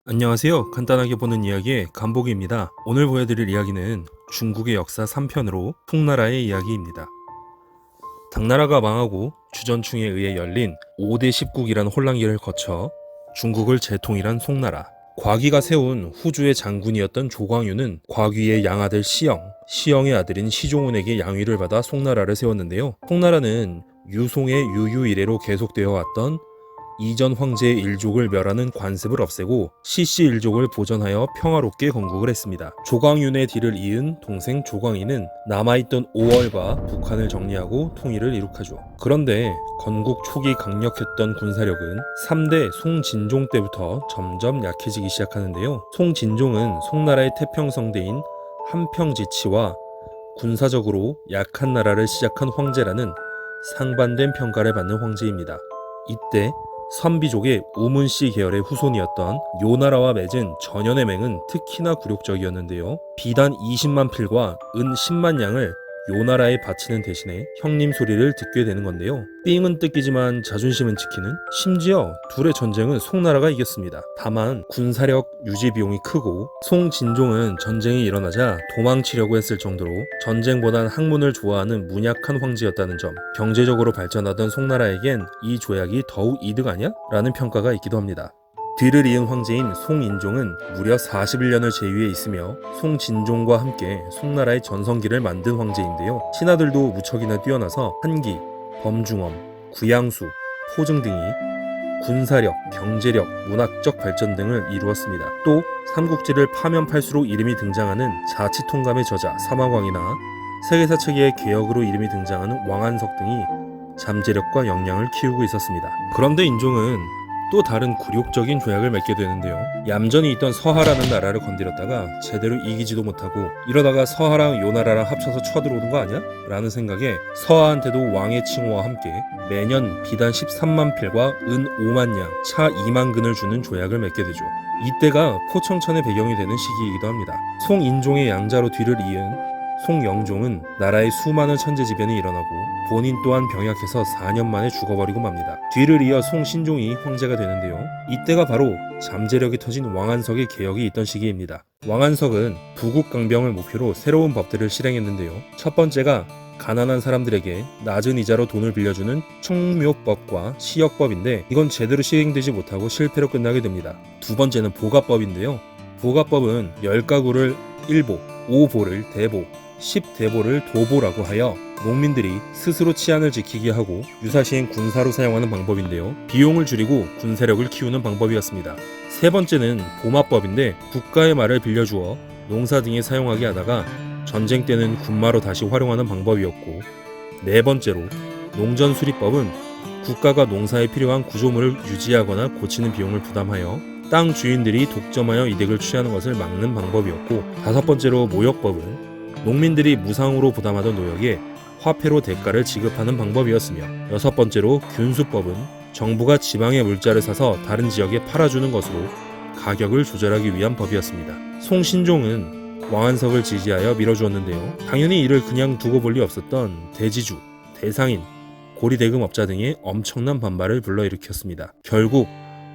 안녕하세요. 간단하게 보는 이야기의 간복입니다. 오늘 보여드릴 이야기는 중국의 역사 3편으로 송나라의 이야기입니다. 당나라가 망하고 주전충에 의해 열린 5대 10국이라는 혼란기를 거쳐 중국을 재통일한 송나라. 과귀가 세운 후주의 장군이었던 조광유는 과귀의 양아들 시영의 아들인 시종훈에게 양위를 받아 송나라를 세웠는데요. 송나라는 유송의 유유 이래로 계속되어 왔던 이전 황제의 일족을 멸하는 관습을 없애고 시씨 일족을 보전하여 평화롭게 건국을 했습니다. 조광윤의 뒤를 이은 동생 조광희는 남아있던 오월과 북한을 정리하고 통일을 이룩하죠. 그런데 건국 초기 강력했던 군사력은 3대 송진종 때부터 점점 약해지기 시작하는데요. 송진종은 송나라의 태평성대인 한평지치와 군사적으로 약한 나라를 시작한 황제라는 상반된 평가를 받는 황제입니다. 이때 선비족의 우문씨 계열의 후손이었던 요나라와 맺은 전연의 맹은 특히나 굴욕적이었는데요. 비단 20만 필과 은 10만 양을 요나라에 바치는 대신에 형님 소리를 듣게 되는 건데요. 삥은 뜯기지만 자존심은 지키는, 심지어 둘의 전쟁은 송나라가 이겼습니다. 다만 군사력 유지 비용이 크고 송진종은 전쟁이 일어나자 도망치려고 했을 정도로 전쟁보단 학문을 좋아하는 문약한 황제였다는 점, 경제적으로 발전하던 송나라에겐 이 조약이 더욱 이득 아냐? 라는 평가가 있기도 합니다. 뒤를 이은 황제인 송인종은 무려 41년을 제위에 있으며 송진종과 함께 송나라의 전성기를 만든 황제인데요. 신하들도 무척이나 뛰어나서 한기, 범중엄, 구양수, 포증 등이 군사력, 경제력, 문학적 발전 등을 이루었습니다. 또 삼국지를 파면 팔수록 이름이 등장하는 자치통감의 저자 사마광이나 세계사 체계의 개혁으로 이름이 등장하는 왕안석 등이 잠재력과 역량을 키우고 있었습니다. 그런데 인종은 또 다른 굴욕적인 조약을 맺게 되는데요. 얌전히 있던 서하라는 나라를 건드렸다가 제대로 이기지도 못하고 이러다가 서하랑 요나라랑 합쳐서 쳐들어오는 거 아니야? 라는 생각에 서하한테도 왕의 칭호와 함께 매년 비단 13만 필과 은 5만 양, 차 2만 근을 주는 조약을 맺게 되죠. 이때가 포청천의 배경이 되는 시기이기도 합니다. 송인종의 양자로 뒤를 이은 송영종은 나라의 수많은 천재지변이 일어나고 본인 또한 병약해서 4년 만에 죽어버리고 맙니다. 뒤를 이어 송신종이 황제가 되는데요. 이때가 바로 잠재력이 터진 왕안석의 개혁이 있던 시기입니다. 왕안석은 부국강병을 목표로 새로운 법들을 실행했는데요. 첫 번째가 가난한 사람들에게 낮은 이자로 돈을 빌려주는 총묘법과 시역법인데 이건 제대로 시행되지 못하고 실패로 끝나게 됩니다. 두 번째는 보가법인데요. 보가법은 10가구를 1보, 5보를 대보, 10대보를 도보라고 하여 농민들이 스스로 치안을 지키게 하고 유사시엔 군사로 사용하는 방법인데요. 비용을 줄이고 군사력을 키우는 방법이었습니다. 세 번째는 보마법인데 국가의 말을 빌려주어 농사 등에 사용하게 하다가 전쟁 때는 군마로 다시 활용하는 방법이었고, 네 번째로 농전수리법은 국가가 농사에 필요한 구조물을 유지하거나 고치는 비용을 부담하여 땅 주인들이 독점하여 이득을 취하는 것을 막는 방법이었고, 다섯 번째로 모역법은 농민들이 무상으로 부담하던 노역에 화폐로 대가를 지급하는 방법이었으며, 여섯 번째로 균수법은 정부가 지방의 물자를 사서 다른 지역에 팔아주는 것으로 가격을 조절하기 위한 법이었습니다. 송신종은 왕안석을 지지하여 밀어주었는데요. 당연히 이를 그냥 두고 볼 리 없었던 대지주, 대상인, 고리대금업자 등의 엄청난 반발을 불러일으켰습니다. 결국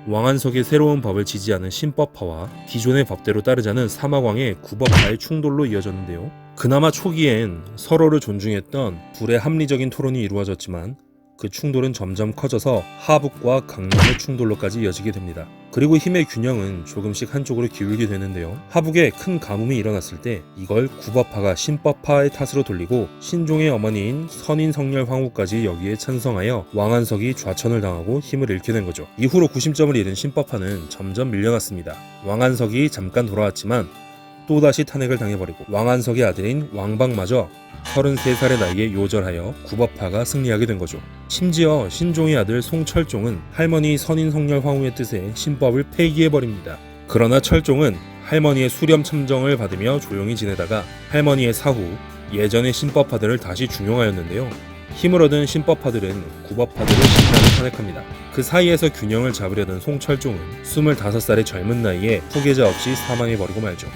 왕안석의 새로운 법을 지지하는 신법파와 기존의 법대로 따르자는 사마광의 구법파의 충돌로 이어졌는데요. 그나마 초기엔 서로를 존중했던 둘의 합리적인 토론이 이루어졌지만 그 충돌은 점점 커져서 하북과 강남의 충돌로까지 이어지게 됩니다. 그리고 힘의 균형은 조금씩 한쪽으로 기울게 되는데요. 하북에 큰 가뭄이 일어났을 때 이걸 구법파가 신법파의 탓으로 돌리고 신종의 어머니인 선인성렬 황후까지 여기에 찬성하여 왕안석이 좌천을 당하고 힘을 잃게 된 거죠. 이후로 구심점을 잃은 신법파는 점점 밀려났습니다. 왕안석이 잠깐 돌아왔지만 또다시 탄핵을 당해버리고 왕안석의 아들인 왕방마저 33살의 나이에 요절하여 구법파가 승리하게 된 거죠. 심지어 신종의 아들 송철종은 할머니 선인성렬 황후의 뜻에 신법을 폐기해버립니다. 그러나 철종은 할머니의 수렴 참정을 받으며 조용히 지내다가 할머니의 사후 예전의 신법파들을 다시 중용하였는데요. 힘을 얻은 신법파들은 구법파들을 신나게 탄핵합니다. 그 사이에서 균형을 잡으려던 송철종은 25살의 젊은 나이에 후계자 없이 사망해버리고 말죠.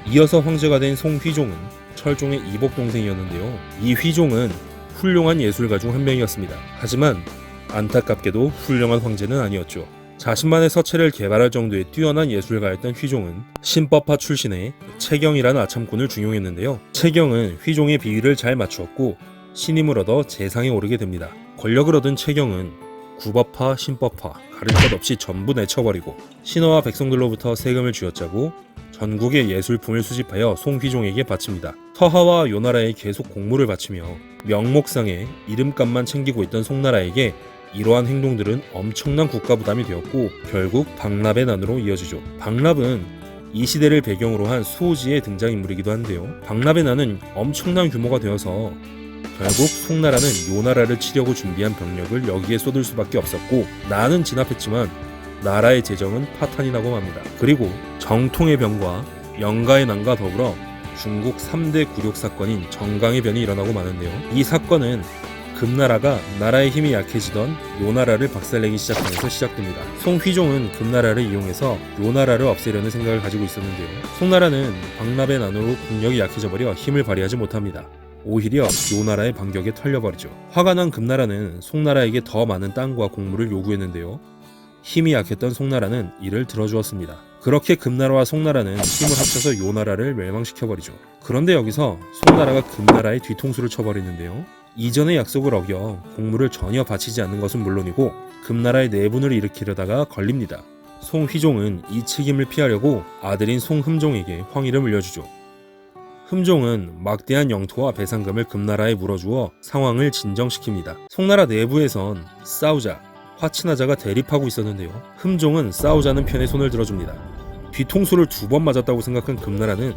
이어서 황제가 된 송휘종은 철종의 이복 동생이었는데요. 이 휘종은 훌륭한 예술가 중 한 명이었습니다. 하지만 안타깝게도 훌륭한 황제는 아니었죠. 자신만의 서체를 개발할 정도의 뛰어난 예술가였던 휘종은 신법파 출신의 채경이라는 아참꾼을 중용했는데요. 채경은 휘종의 비위를 잘 맞추었고 신임을 얻어 재상에 오르게 됩니다. 권력을 얻은 채경은 구법파, 신법파 가릴 것 없이 전부 내쳐버리고 신하와 백성들로부터 세금을 쥐어짜고 전국의 예술품을 수집하여 송휘종에게 바칩니다. 터하와 요나라에 계속 공물을 바치며 명목상의 이름값만 챙기고 있던 송나라에게 이러한 행동들은 엄청난 국가 부담이 되었고 결국 박납의 난으로 이어지죠. 박납은 이 시대를 배경으로 한 수호지의 등장인물이기도 한데요. 박납의 난은 엄청난 규모가 되어서 결국 송나라는 요나라를 치려고 준비한 병력을 여기에 쏟을 수밖에 없었고 나는 진압했지만 나라의 재정은 파탄이 나고 맙니다. 그리고 정통의 병과 영가의 난과 더불어 중국 3대 굴욕 사건인 정강의 변이 일어나고 마는데요. 이 사건은 금나라가 나라의 힘이 약해지던 요나라를 박살내기 시작하면서 시작됩니다. 송휘종은 금나라를 이용해서 요나라를 없애려는 생각을 가지고 있었는데요. 송나라는 박납의 난으로 국력이 약해져 버려 힘을 발휘하지 못합니다. 오히려 요나라의 반격에 털려버리죠. 화가 난 금나라는 송나라에게 더 많은 땅과 곡물을 요구했는데요. 힘이 약했던 송나라는 이를 들어주었습니다. 그렇게 금나라와 송나라는 힘을 합쳐서 요나라를 멸망시켜버리죠. 그런데 여기서 송나라가 금나라의 뒤통수를 쳐버리는데요. 이전의 약속을 어겨 곡물을 전혀 바치지 않는 것은 물론이고 금나라의 내분을 일으키려다가 걸립니다. 송휘종은 이 책임을 피하려고 아들인 송흠종에게 황위를 물려주죠. 흠종은 막대한 영토와 배상금을 금나라에 물어주어 상황을 진정시킵니다. 송나라 내부에선 싸우자, 화친하자가 대립하고 있었는데요. 흠종은 싸우자는 편에 손을 들어줍니다. 뒤통수를 2번 맞았다고 생각한 금나라는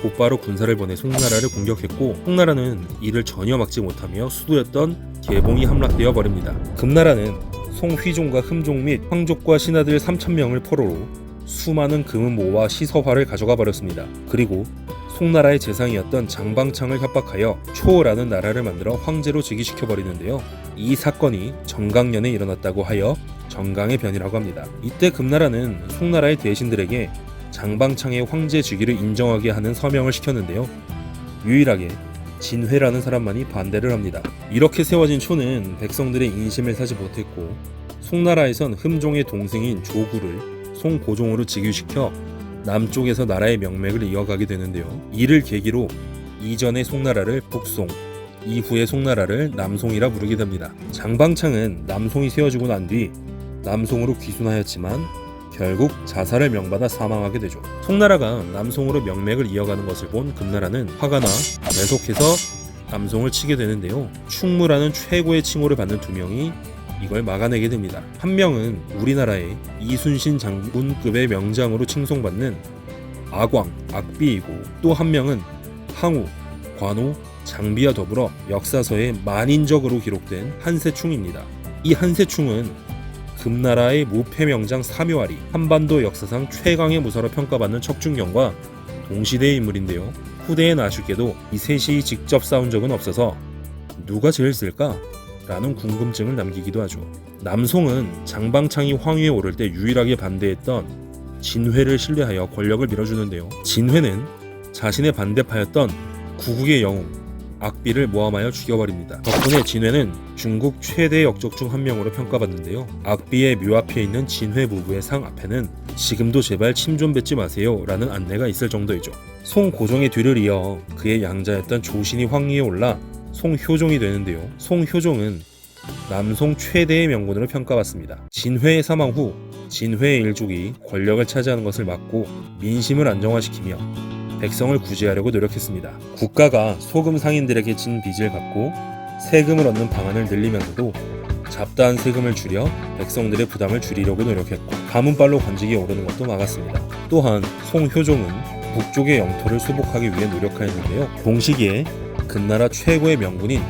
곧바로 군사를 보내 송나라를 공격했고 송나라는 이를 전혀 막지 못하며 수도였던 개봉이 함락되어 버립니다. 금나라는 송휘종과 흠종 및 황족과 신하들 3,000명을 포로로 수많은 금은모와 시서화를 가져가 버렸습니다. 그리고 송나라의 재상이었던 장방창을 협박하여 초호라는 나라를 만들어 황제로 즉위시켜 버리는데요. 이 사건이 정강년에 일어났다고 하여 정강의 변이라고 합니다. 이때 금나라는 송나라의 대신들에게 장방창의 황제 즉위를 인정하게 하는 서명을 시켰는데요. 유일하게 진회라는 사람만이 반대를 합니다. 이렇게 세워진 초는 백성들의 인심을 사지 못했고 송나라에선 흠종의 동생인 조구를 송고종으로 즉위시켜 남쪽에서 나라의 명맥을 이어가게 되는데요. 이를 계기로 이전의 송나라를 북송, 이후의 송나라를 남송이라 부르게 됩니다. 장방창은 남송이 세워지고 난 뒤 남송으로 귀순하였지만 결국 자살을 명받아 사망하게 되죠. 송나라가 남송으로 명맥을 이어가는 것을 본 금나라는 화가 나 계속해서 남송을 치게 되는데요. 충무라는 최고의 칭호를 받는 2명이 이걸 막아내게 됩니다. 한 명은 우리나라의 이순신 장군급의 명장으로 칭송받는 아광, 악비이고 또 한 명은 항우, 관우, 장비와 더불어 역사서에 만인적으로 기록된 한세충입니다. 이 한세충은 금나라의 무패명장 사묘아리, 한반도 역사상 최강의 무사로 평가받는 척준경과 동시대의 인물인데요. 후대엔 아쉽게도 이 셋이 직접 싸운 적은 없어서 누가 제일 쓸까? 라는 궁금증을 남기기도 하죠. 남송은 장방창이 황위에 오를 때 유일하게 반대했던 진회를 신뢰하여 권력을 밀어주는데요. 진회는 자신의 반대파였던 구국의 영웅 악비를 모함하여 죽여버립니다. 덕분에 진회는 중국 최대 역적 중 한 명으로 평가받는데요. 악비의 묘 앞에 있는 진회 부부의 상 앞에는 지금도 제발 침 좀 뱉지 마세요 라는 안내가 있을 정도이죠. 송고종의 뒤를 이어 그의 양자였던 조신이 황위에 올라 송효종이 되는데요. 송효종은 남송 최대의 명군으로 평가받습니다. 진회의 사망 후 진회의 일족이 권력을 차지하는 것을 막고 민심을 안정화시키며 백성을 구제하려고 노력했습니다. 국가가 소금 상인들에게 진 빚을 갚고 세금을 얻는 방안을 늘리면서도 잡다한 세금을 줄여 백성들의 부담을 줄이려고 노력했고 가문빨로 관직에 오르는 것도 막았습니다. 또한 송효종은 북쪽의 영토를 수복하기 위해 노력하였는데요. 동시기에 금나라 최고의 명군인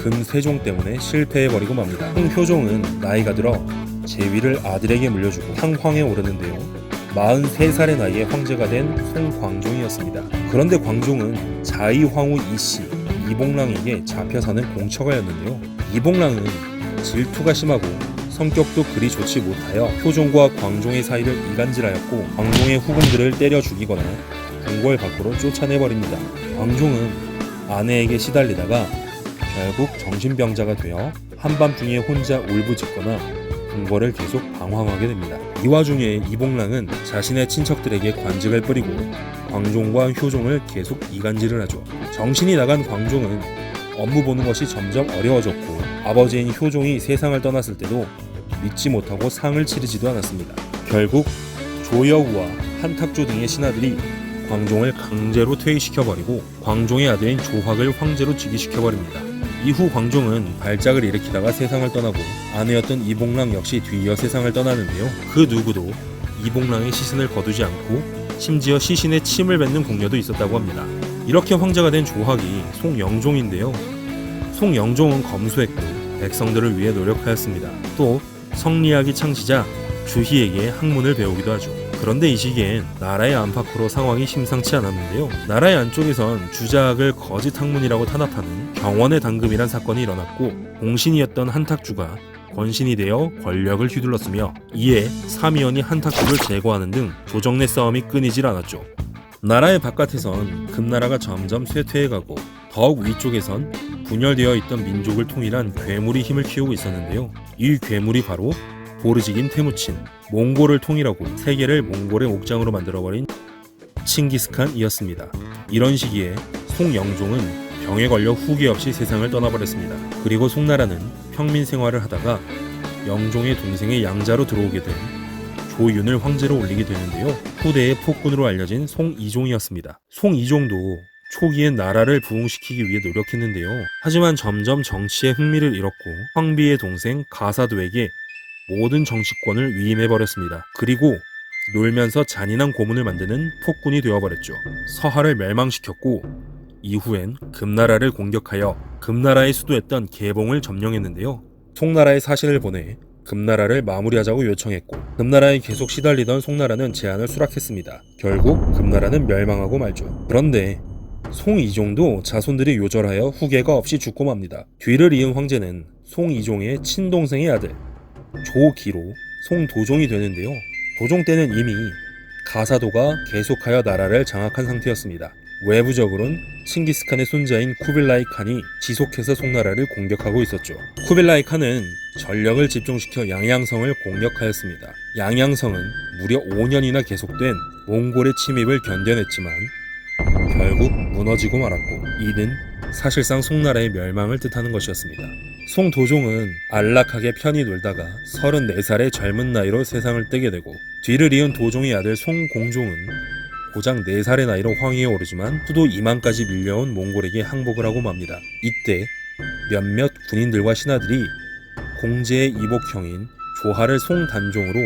금세종 때문에 실패해버리고 맙니다. 송효종은 나이가 들어 제위를 아들에게 물려주고 상황에 오르는데요. 43살의 나이에 황제가 된 송광종이었습니다. 그런데 광종은 자의황후 이씨 이봉랑에게 잡혀 사는 공처가였는데요. 이봉랑은 질투가 심하고 성격도 그리 좋지 못하여 효종과 광종의 사이를 이간질하였고 광종의 후궁들을 때려 죽이거나 궁궐 밖으로 쫓아내버립니다. 광종은 아내에게 시달리다가 결국 정신병자가 되어 한밤중에 혼자 울부짖거나 궁궐을 계속 방황하게 됩니다. 이 와중에 이봉랑은 자신의 친척들에게 관직을 뿌리고 광종과 효종을 계속 이간질을 하죠. 정신이 나간 광종은 업무 보는 것이 점점 어려워졌고 아버지인 효종이 세상을 떠났을 때도 믿지 못하고 상을 치르지도 않았습니다. 결국 조여우와 한탁조 등의 신하들이 광종을 강제로 퇴위시켜버리고 광종의 아들인 조학을 황제로 즉위시켜버립니다. 이후 광종은 발작을 일으키다가 세상을 떠나고 아내였던 이봉랑 역시 뒤이어 세상을 떠나는데요. 그 누구도 이봉랑의 시신을 거두지 않고 심지어 시신에 침을 뱉는 궁녀도 있었다고 합니다. 이렇게 황제가 된 조학이 송영종인데요. 송영종은 검소했고 백성들을 위해 노력하였습니다. 또 성리학의 창시자 주희에게 학문을 배우기도 하죠. 그런데 이 시기엔 나라의 안팎으로 상황이 심상치 않았는데요. 나라의 안쪽에선 주자학을 거짓 학문이라고 탄압하는 병원의 당금이란 사건이 일어났고 공신이었던 한탁주가 권신이 되어 권력을 휘둘렀으며 이에 삼위원이 한탁주를 제거하는 등 조정 내 싸움이 끊이질 않았죠. 나라의 바깥에선 금나라가 점점 쇠퇴해가고 더욱 위쪽에선 분열되어 있던 민족을 통일한 괴물이 힘을 키우고 있었는데요. 이 괴물이 바로 보르직인 테무친, 몽골을 통일하고 세계를 몽골의 옥장으로 만들어버린 칭기스칸이었습니다. 이런 시기에 송영종은 병에 걸려 후기 없이 세상을 떠나버렸습니다. 그리고 송나라는 평민 생활을 하다가 영종의 동생의 양자로 들어오게 된 조윤을 황제로 올리게 되는데요. 후대의 폭군으로 알려진 송이종이었습니다. 송이종도 초기엔 나라를 부흥시키기 위해 노력했는데요. 하지만 점점 정치에 흥미를 잃었고 황비의 동생 가사도에게 모든 정치권을 위임해버렸습니다. 그리고 놀면서 잔인한 고문을 만드는 폭군이 되어버렸죠. 서하를 멸망시켰고 이후엔 금나라를 공격하여 금나라의 수도였던 개봉을 점령했는데요. 송나라에 사신을 보내 금나라를 마무리하자고 요청했고 금나라에 계속 시달리던 송나라는 제안을 수락했습니다. 결국 금나라는 멸망하고 말죠. 그런데 송이종도 자손들이 요절하여 후계가 없이 죽고 맙니다. 뒤를 이은 황제는 송이종의 친동생의 아들 조기로 송도종이 되는데요. 도종 때는 이미 가사도가 계속하여 나라를 장악한 상태였습니다. 외부적으로는 칭기스칸의 손자인 쿠빌라이 칸이 지속해서 송나라를 공격하고 있었죠. 쿠빌라이 칸은 전력을 집중시켜 양양성을 공격하였습니다. 양양성은 무려 5년이나 계속된 몽골의 침입을 견뎌냈지만 결국 무너지고 말았고 이는 사실상 송나라의 멸망을 뜻하는 것이었습니다. 송도종은 안락하게 편히 놀다가 34살의 젊은 나이로 세상을 떼게 되고 뒤를 이은 도종의 아들 송공종은 고작 4살의 나이로 황위에 오르지만 수도 이만까지 밀려온 몽골에게 항복을 하고 맙니다. 이때 몇몇 군인들과 신하들이 공제의 이복형인 조하를 송단종으로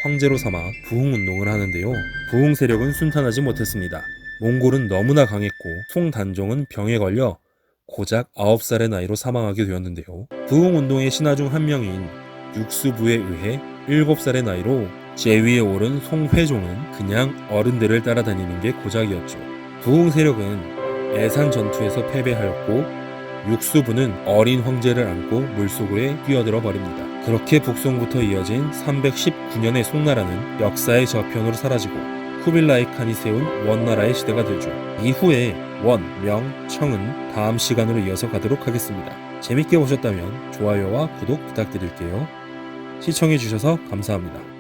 황제로 삼아 부흥운동을 하는데요. 부흥 세력은 순탄하지 못했습니다. 몽골은 너무나 강했고 송단종은 병에 걸려 고작 9살의 나이로 사망하게 되었는데요. 부흥운동의 신하 중 한 명인 육수부에 의해 7살의 나이로 제위에 오른 송회종은 그냥 어른들을 따라다니는 게 고작이었죠. 부흥 세력은 애산 전투에서 패배하였고 육수부는 어린 황제를 안고 물속으로 뛰어들어 버립니다. 그렇게 북송부터 이어진 319년의 송나라는 역사의 저편으로 사라지고 쿠빌라이 칸이 세운 원나라의 시대가 되죠. 이후에 원, 명, 청은 다음 시간으로 이어서 가도록 하겠습니다. 재밌게 보셨다면 좋아요와 구독 부탁드릴게요. 시청해주셔서 감사합니다.